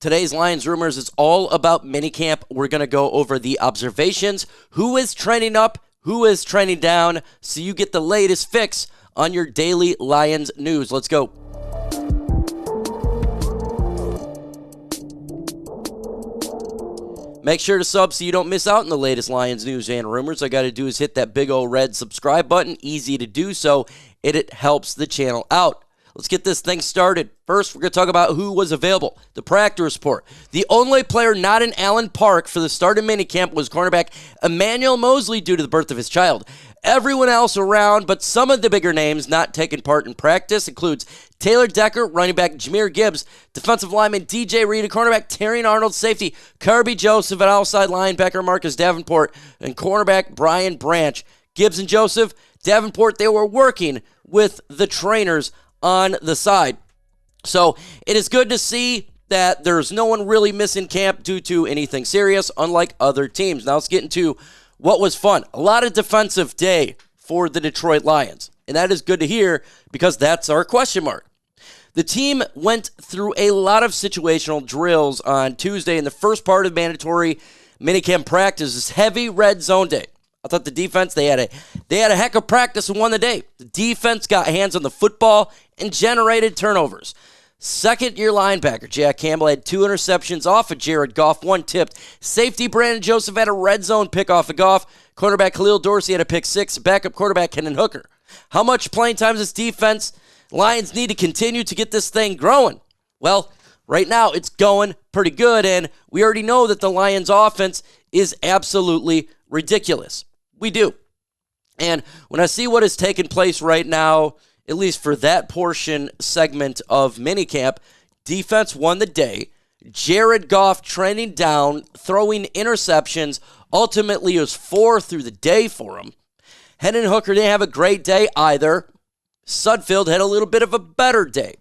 Today's Lions Rumors is all about minicamp. We're going to go over the observations, who is trending up, who is trending down, so you get the latest fix on your daily Lions news. Let's go. Make sure to sub so you don't miss out on the latest Lions news and rumors. All you got to do is hit that big old red subscribe button. Easy to do so. It helps the channel out. Let's get this thing started. First, we're going to talk about who was available. The practice report. The only player not in Allen Park for the start of minicamp was cornerback Emmanuel Mosley due to the birth of his child. Everyone else around, but some of the bigger names not taking part in practice includes Taylor Decker, running back Jahmyr Gibbs, defensive lineman DJ Reed, cornerback Terrion Arnold, safety Kirby Joseph, and outside linebacker Marcus Davenport, and cornerback Brian Branch. Gibbs and Joseph, Davenport, they were working with the trainers on the side. So it is good to see that there's no one really missing camp due to anything serious, unlike other teams. Now let's get into what was fun. A lot of defensive day for the Detroit Lions, and that is good to hear because that's our question mark. The team went through a lot of situational drills on Tuesday in the first part of mandatory minicamp practice. This heavy red zone day. I thought the defense, they had a heck of practice and won the day. The defense got hands on the football and generated turnovers. Second-year linebacker Jack Campbell had 2 interceptions off of Jared Goff, 1 tipped. Safety Brandon Joseph had a red zone pick off of Goff. Quarterback Khalil Dorsey had a pick 6. Backup quarterback Hendon Hooker. How much playing time does defense Lions need to continue to get this thing growing? Well, right now it's going pretty good, and we already know that the Lions offense is absolutely ridiculous. We do. And when I see what has taken place right now, at least for that portion segment of minicamp, defense won the day. Jared Goff trending down, throwing interceptions. Ultimately, it was 4 through the day for him. Hendon Hooker didn't have a great day either. Sudfeld had a little bit of a better day.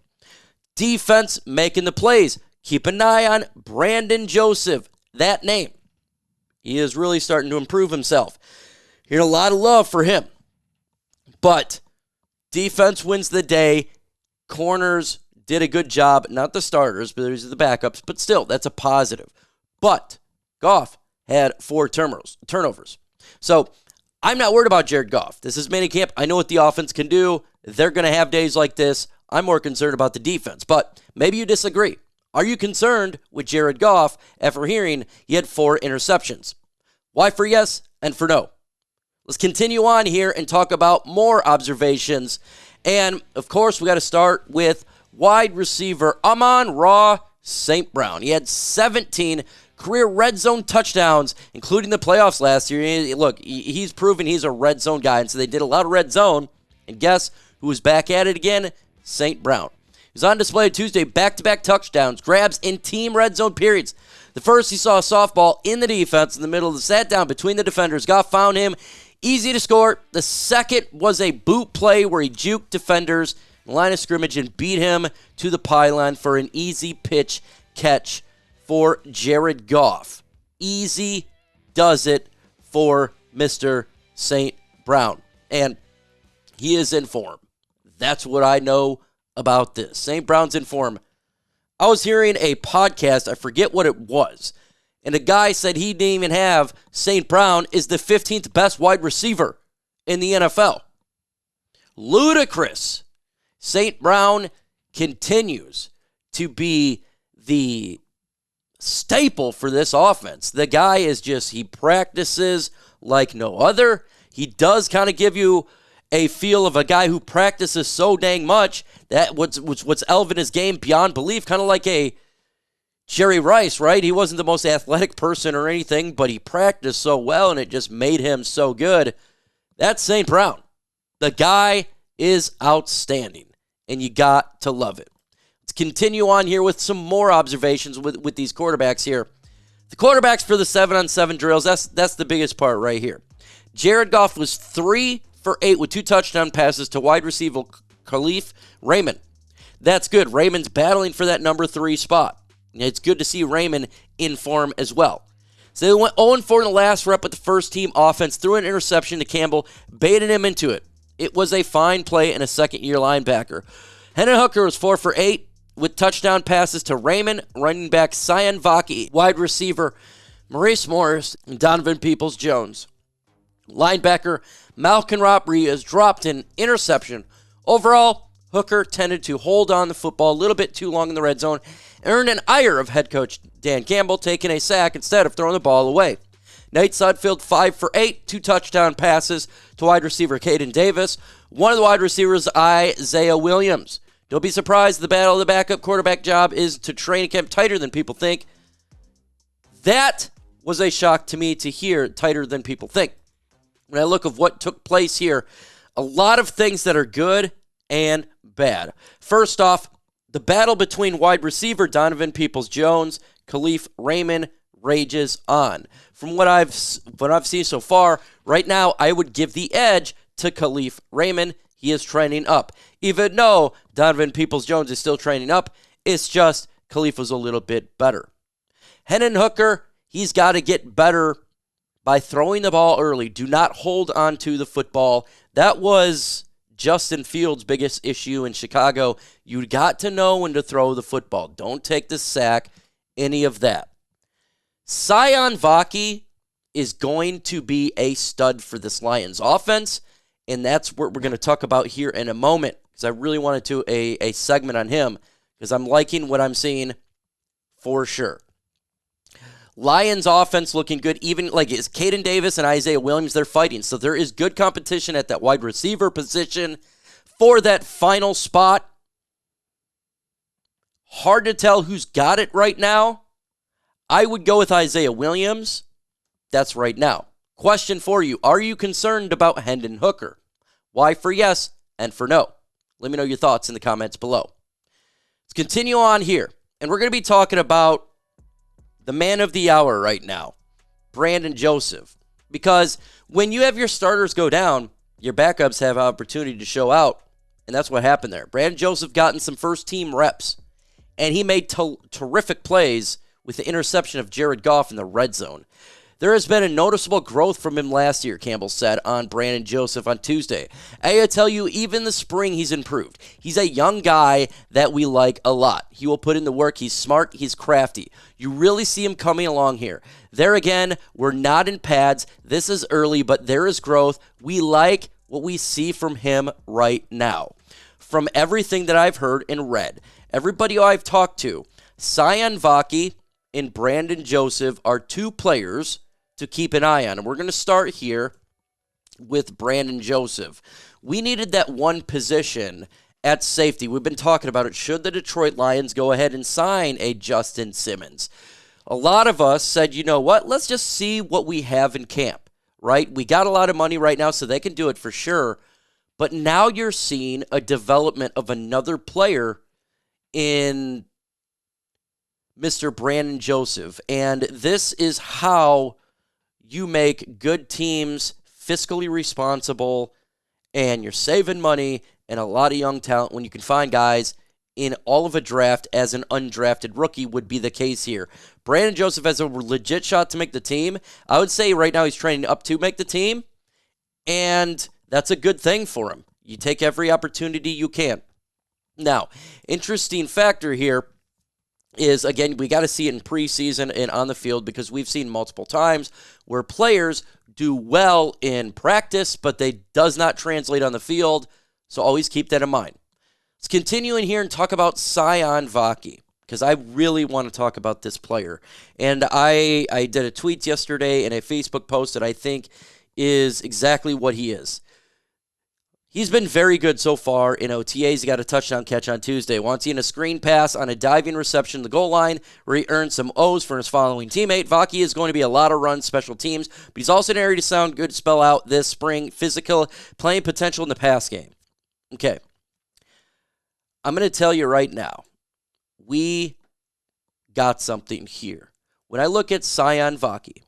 Defense making the plays. Keep an eye on Brandon Joseph, that name. He is really starting to improve himself. Hearing a lot of love for him. But defense wins the day. Corners did a good job. Not the starters, but these are the backups. But still, that's a positive. But Goff had 4 turnovers. So I'm not worried about Jared Goff. This is minicamp. I know what the offense can do. They're going to have days like this. I'm more concerned about the defense. But maybe you disagree. Are you concerned with Jared Goff after hearing he had 4 interceptions? Why for yes and for no? Let's continue on here and talk about more observations. And, of course, we got to start with wide receiver Amon-Ra St. Brown. He had 17 career red zone touchdowns, including the playoffs last year. Look, he's proven he's a red zone guy, and so they did a lot of red zone. And guess who was back at it again? St. Brown. He was on display Tuesday, back-to-back touchdowns, grabs in team red zone periods. The first, he saw a softball in the defense in the middle of the sat down between the defenders. Goff found him. Easy to score. The second was a boot play where he juked defenders in the line of scrimmage and beat him to the pylon for an easy pitch catch for Jared Goff. Easy does it for Mr. St. Brown. And he is in form. That's what I know about this. St. Brown's in form. I was hearing a podcast, I forget what it was, and a guy said he didn't even have St. Brown is the 15th best wide receiver in the NFL. Ludicrous. St. Brown continues to be the staple for this offense. The guy is he practices like no other. He does kind of give you a feel of a guy who practices so dang much that what's elevating his game beyond belief, kind of like a Jerry Rice, right? He wasn't the most athletic person or anything, but he practiced so well, and it just made him so good. That's St. Brown. The guy is outstanding, and you got to love it. Let's continue on here with some more observations with these quarterbacks here. The quarterbacks for the 7-on-7 drills, that's the biggest part right here. Jared Goff was 3 for 8 with 2 touchdown passes to wide receiver Khalif Raymond. That's good. Raymond's battling for that number 3 spot. It's good to see Raymond in form as well. So they went 0-4 in the last rep with the first-team offense, threw an interception to Campbell, baited him into it. It was a fine play and a second-year linebacker. Hendon Hooker was 4 for 8, with touchdown passes to Raymond, running back Sion Vaki, wide receiver Maurice Morris, and Donovan Peoples-Jones. Linebacker Malcolm Robry has dropped an interception. Overall, Hooker tended to hold on the football a little bit too long in the red zone, earned an ire of head coach Dan Campbell taking a sack instead of throwing the ball away. Nate Sudfeld 5 for 8, 2 touchdown passes to wide receiver Caden Davis. One of the wide receivers, Isaiah Williams. Don't be surprised the battle of the backup quarterback job is to training camp tighter than people think. That was a shock to me to hear, tighter than people think. When I look at what took place here, a lot of things that are good and bad. First off, the battle between wide receiver Donovan Peoples-Jones, Khalif Raymond rages on. From what I've seen so far, right now I would give the edge to Khalif Raymond. He is trending up. Even though Donovan Peoples-Jones is still trending up, it's just Khalif was a little bit better. Hendon Hooker, he's got to get better by throwing the ball early. Do not hold on to the football. That was Justin Fields' biggest issue in Chicago. You got to know when to throw the football. Don't take the sack, any of that. Sion Vaki is going to be a stud for this Lions offense, and that's what we're going to talk about here in a moment, because I really wanted to a segment on him, because I'm liking what I'm seeing for sure. Lions offense looking good. Even like it's Caden Davis and Isaiah Williams, they're fighting. So there is good competition at that wide receiver position for that final spot. Hard to tell who's got it right now. I would go with Isaiah Williams. That's right now. Question for you. Are you concerned about Hendon Hooker? Why for yes and for no? Let me know your thoughts in the comments below. Let's continue on here. And we're going to be talking about the man of the hour right now, Brandon Joseph. Because when you have your starters go down, your backups have opportunity to show out. And that's what happened there. Brandon Joseph got in some first-team reps. And he made terrific plays with the interception of Jared Goff in the red zone. There has been a noticeable growth from him last year, Campbell said on Brandon Joseph on Tuesday. I tell you, even the spring, he's improved. He's a young guy that we like a lot. He will put in the work. He's smart. He's crafty. You really see him coming along here. There again, we're not in pads. This is early, but there is growth. We like what we see from him right now. From everything that I've heard and read, everybody I've talked to, Sion Vaki and Brandon Joseph are two players to keep an eye on. And we're going to start here with Brandon Joseph. We needed that one position at safety. We've been talking about it. Should the Detroit Lions go ahead and sign a Justin Simmons? A lot of us said, you know what? Let's just see what we have in camp, right? We got a lot of money right now, so they can do it for sure. But now you're seeing a development of another player in Mr. Brandon Joseph. And this is how you make good teams fiscally responsible, and you're saving money and a lot of young talent when you can find guys in all of a draft as an undrafted rookie would be the case here. Brandon Joseph has a legit shot to make the team. I would say right now he's training up to make the team, and that's a good thing for him. You take every opportunity you can. Now, interesting factor here is, again, we got to see it in preseason and on the field, because we've seen multiple times where players do well in practice, but they does not translate on the field. So always keep that in mind. Let's continue in here and talk about Sion Vaki, because I really want to talk about this player. And I did a tweet yesterday and a Facebook post that I think is exactly what he is. He's been very good so far in OTAs. He got a touchdown catch on Tuesday. Once he in a screen pass on a diving reception to the goal line, where he earned some O's for his following teammate. Vaki is going to be a lot of runs, special teams, but he's also an area to sound good to spell out this spring. Physical, playing potential in the pass game. Okay. I'm going to tell you right now, we got something here. When I look at Sion Vaki,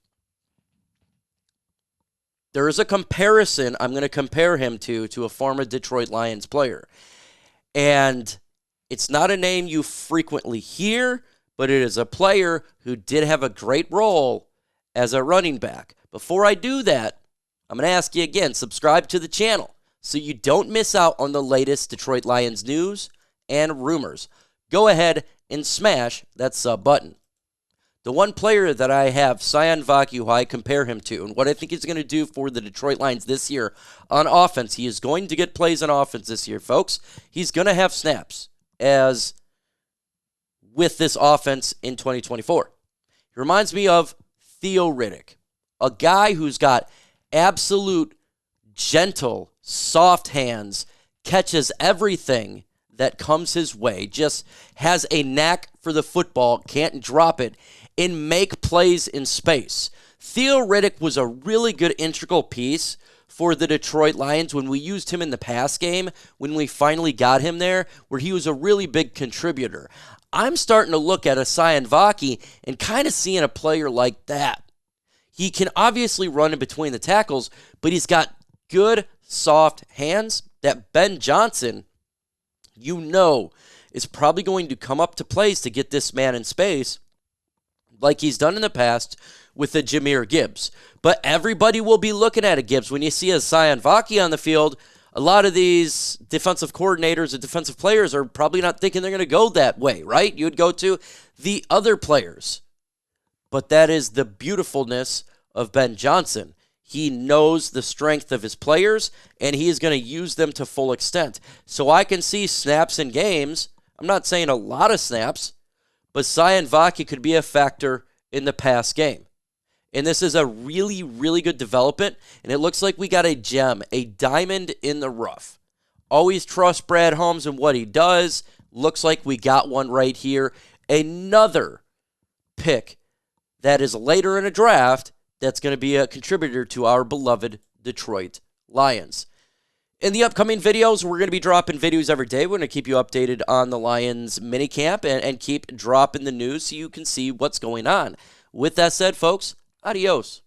there is a comparison I'm going to compare him to a former Detroit Lions player. And it's not a name you frequently hear, but it is a player who did have a great role as a running back. Before I do that, I'm going to ask you again, subscribe to the channel so you don't miss out on the latest Detroit Lions news and rumors. go ahead and smash that sub button. The one player that I have, Sion Vaki, who I compare him to, and what I think he's going to do for the Detroit Lions this year on offense, he is going to get plays on offense this year, folks. He's going to have snaps as with this offense in 2024. He reminds me of Theo Riddick, a guy who's got absolute gentle, soft hands, catches everything that comes his way, just has a knack for the football, can't drop it, and make plays in space. Theo Riddick was a really good integral piece for the Detroit Lions when we used him in the pass game, when we finally got him there, where he was a really big contributor. I'm starting to look at a Sion Vaki and kind of seeing a player like that. He can obviously run in between the tackles, but he's got good, soft hands that Ben Johnson, is probably going to come up to plays to get this man in space like he's done in the past with the Jahmyr Gibbs. But everybody will be looking at a Gibbs. When you see a Sion Vaki on the field, a lot of these defensive coordinators and defensive players are probably not thinking they're going to go that way, right? You would go to the other players. But that is the beautifulness of Ben Johnson. He knows the strength of his players, and he is going to use them to full extent. So I can see snaps in games. I'm not saying a lot of snaps, but Sion Vaki could be a factor in the pass game. And this is a really, really good development, and it looks like we got a gem, a diamond in the rough. Always trust Brad Holmes and what he does. Looks like we got one right here. Another pick that is later in a draft that's going to be a contributor to our beloved Detroit Lions. In the upcoming videos, we're going to be dropping videos every day. We're going to keep you updated on the Lions minicamp and keep dropping the news so you can see what's going on. With that said, folks, adios.